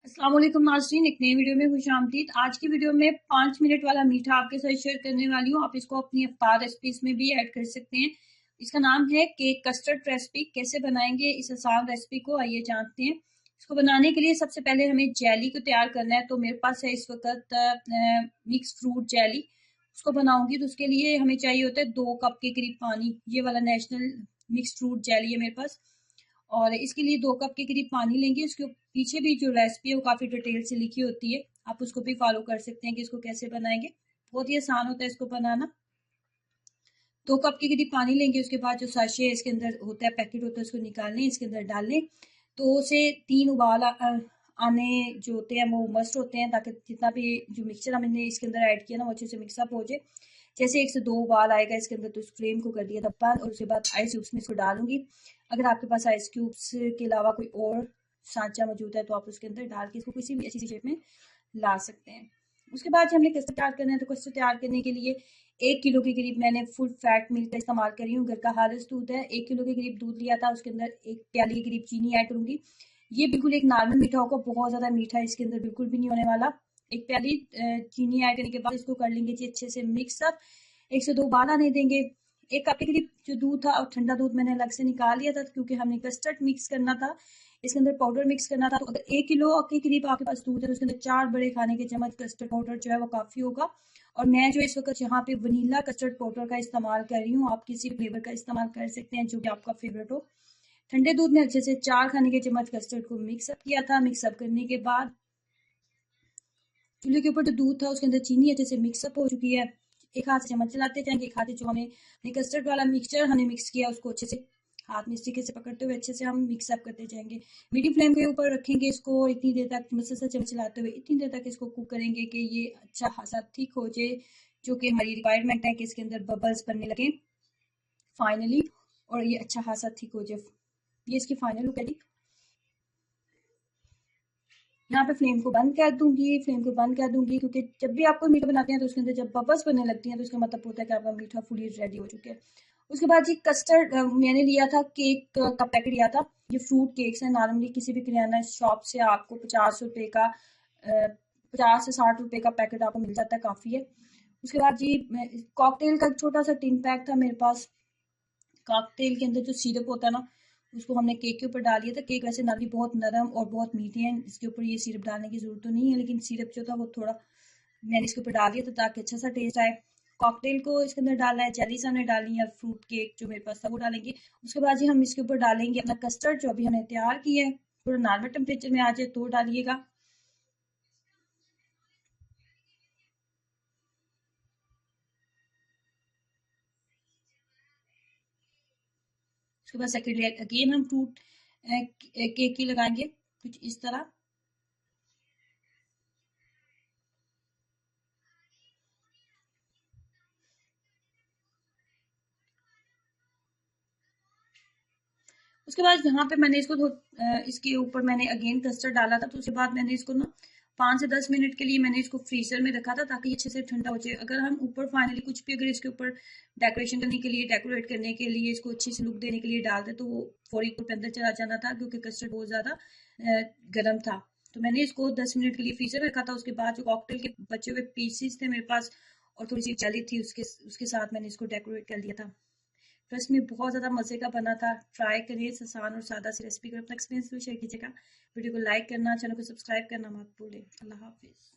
अस्सलाम वालेकुम नाज़रीन, एक नई वीडियो में खुशामदीद। आज की वीडियो में 5 मिनट वाला मीठा आपके साथ शेयर करने वाली हूँ। आप इसको अपनी इफ्तार रेसिपीज में भी ऐड कर सकते हैं। इसका नाम है केक कस्टर्ड रेसिपी। कैसे बनाएंगे इस आसान रेसिपी को, आइए जानते हैं। इसको बनाने के लिए सबसे पहले हमें जेली को तैयार करना है। तो मेरे पास है इस वक्त मिक्स फ्रूट जेली। उसको बनाऊंगी तो उसके लिए हमें चाहिए होता है 2 कप के करीब पानी। ये वाला नेशनल मिक्स फ्रूट जेली है मेरे पास। और इसके लिए 2 कप के करीब पानी लेंगे। इसके पीछे भी जो रेसिपी है वो काफ़ी डिटेल से लिखी होती है, आप उसको भी फॉलो कर सकते हैं कि इसको कैसे बनाएंगे। बहुत ही आसान होता है इसको बनाना। 2 कप के करीब पानी लेंगे। उसके बाद जो साशे इसके अंदर होता है, पैकेट होता है, उसको निकाल लें, इसके अंदर डाल लें। तो उसे 3 उबाल आने जो होते हैं वो मस्ट होते हैं, ताकि जितना भी जो मिक्सचर हमने इसके अंदर ऐड किया ना वो अच्छे से मिक्सअप हो जाए। जैसे 1 से 2 उबाल आएगा इसके अंदर तो उस फ्लेम को कर दिया था बंद, और उसके बाद आइस क्यूब्स में इसको डालूंगी। अगर आपके पास आइस क्यूब्स के अलावा कोई और सांचा मौजूद है तो आप उसके अंदर डाल के इसको किसी भी अच्छी सी शेप में ला सकते हैं। उसके बाद हमने कस्टर्ड तैयार करना है। तो कस्टर्ड तैयार करने के लिए 1 किलो के करीब मैंने फुल फैट मिल्क का इस्तेमाल कर रही हूँ। घर का खालिस दूध है। 1 किलो के करीब दूध लिया था, उसके अंदर 1 प्याली के करीब चीनी ऐड करूंगी। ये बिल्कुल एक नॉर्मल मीठा होगा, बहुत ज्यादा मीठा इसके अंदर बिल्कुल भी नहीं होने वाला। 1 प्याली चीनी ऐड करने के बाद इसको कर लेंगे जी अच्छे से मिक्सअप। 1 से 2 उबाल आने देंगे। 1 कप के करीब जो दूध था, और ठंडा दूध मैंने अलग से निकाल लिया था क्योंकि हमने कस्टर्ड मिक्स करना था, इसके अंदर पाउडर मिक्स करना था। तो अगर 1 किलो के करीब आपके पास दूध है तो उसके अंदर 4 बड़े खाने के चम्मच कस्टर्ड पाउडर जो है वो काफ़ी होगा। और मैं जो इस वक्त यहाँ पे वनीला कस्टर्ड पाउडर का इस्तेमाल कर रही हूँ। आप किसी फ्लेवर का इस्तेमाल कर सकते हैं जो कि आपका फेवरेट हो। ठंडे दूध में अच्छे से 4 खाने के चम्मच कस्टर्ड को मिक्सअप किया था। मिक्सअप करने के बाद चूल्हे के ऊपर जो दूध था उसके अंदर चीनी अच्छे से मिक्सअप हो चुकी है। एक हाथ से चम्मच चलाते जाएंगे, एक हाथ से जो हमने कस्टर्ड वाला मिक्सचर हमने मिक्स किया उसको अच्छे से हाथ में इस तरीके से पकड़ते हुए अच्छे से हम मिक्सअप करते जाएंगे। मीडियम फ्लेम के ऊपर रखेंगे इसको इतनी देर तक, मुसलसल चम्मच चलाते हुए इतनी देर तक इसको कुक करेंगे कि ये अच्छा खासा थिक हो जाए, जो कि हमारी रिक्वायरमेंट है कि इसके अंदर बबल्स बनने लगे फाइनली, और ये अच्छा खासा थिक हो जाए। ये इसकी फाइनल लुक है। यहाँ पे फ्लेम को बंद कर दूंगी। फ्लेम को बंद कर दूंगी क्योंकि जब भी आपको मीठा बनाते हैं तो उसके अंदर जब बबल्स बनने लगती हैं तो उसका मतलब होता है कि आपका मीठा फुली रेडी हो चुका है। उसके बाद जी कस्टर्ड मैंने लिया था, केक का पैकेट लिया था। ये फ्रूट केक्स है। नॉर्मली किसी भी किराना शॉप से आपको 50 रुपए का 50 से 60 रुपए का पैकेट आपको मिल जाता है, काफ़ी है। उसके बाद जी कॉकटेल का एक छोटा सा टिन पैक था मेरे पास। कॉकटेल के अंदर जो सिरप होता है ना, उसको हमने केक के ऊपर डाल दिया था। केक वैसे ना भी बहुत नरम और बहुत मीठे हैं, इसके ऊपर ये सिरप डालने की जरूरत तो नहीं है, लेकिन सिरप जो था वो थोड़ा मैंने इसके ऊपर डाल दिया था ताकि अच्छा सा टेस्ट आए। कॉकटेल को इसके अंदर डालना है, जेलीज हमने डालनी है, फ्रूट केक जो मेरे पास था वो डालेंगे। उसके बाद जी हम इसके ऊपर डालेंगे अपना कस्टर्ड जो अभी हमने तैयार किया है। थोड़ा नॉर्मल टेम्परेचर में आ जाए तो डालिएगा। उसके बाद सेकेंड लेयर अगेन हम फ्रूट केक की लगाएंगे कुछ इस तरह। उसके बाद यहाँ पे मैंने इसको इसके ऊपर मैंने अगेन कस्टर्ड डाला था। तो उसके बाद मैंने इसको ना 5 से 10 मिनट के लिए मैंने इसको फ्रीजर में रखा था ताकि अच्छे से ठंडा हो जाए। अगर हम ऊपर फाइनली कुछ भी अगर इसके ऊपर डेकोरेशन करने के लिए, डेकोरेट करने के लिए, इसको अच्छी सी लुक देने के लिए डालते तो वो फौरी तौर पे अंदर चला जाना था क्योंकि कस्टर्ड बहुत ज़्यादा गर्म था। तो मैंने इसको 10 मिनट के लिए फ्रीजर में रखा था। उसके बाद जो कॉकटेल के बचे हुए पीसीस थे मेरे पास और थोड़ी सी जली थी, उसके उसके साथ मैंने इसको डेकोरेट कर दिया था। ट्रस्ट में बहुत ज़्यादा मज़े का बना था। ट्राई करिए इस आसान और सादा सी रेसिपी को, अपना एक्सपीरियंस भी शेयर कीजिएगा। वीडियो को लाइक करना, चैनल को सब्सक्राइब करना मत भूलें। अल्लाह हाफिज़।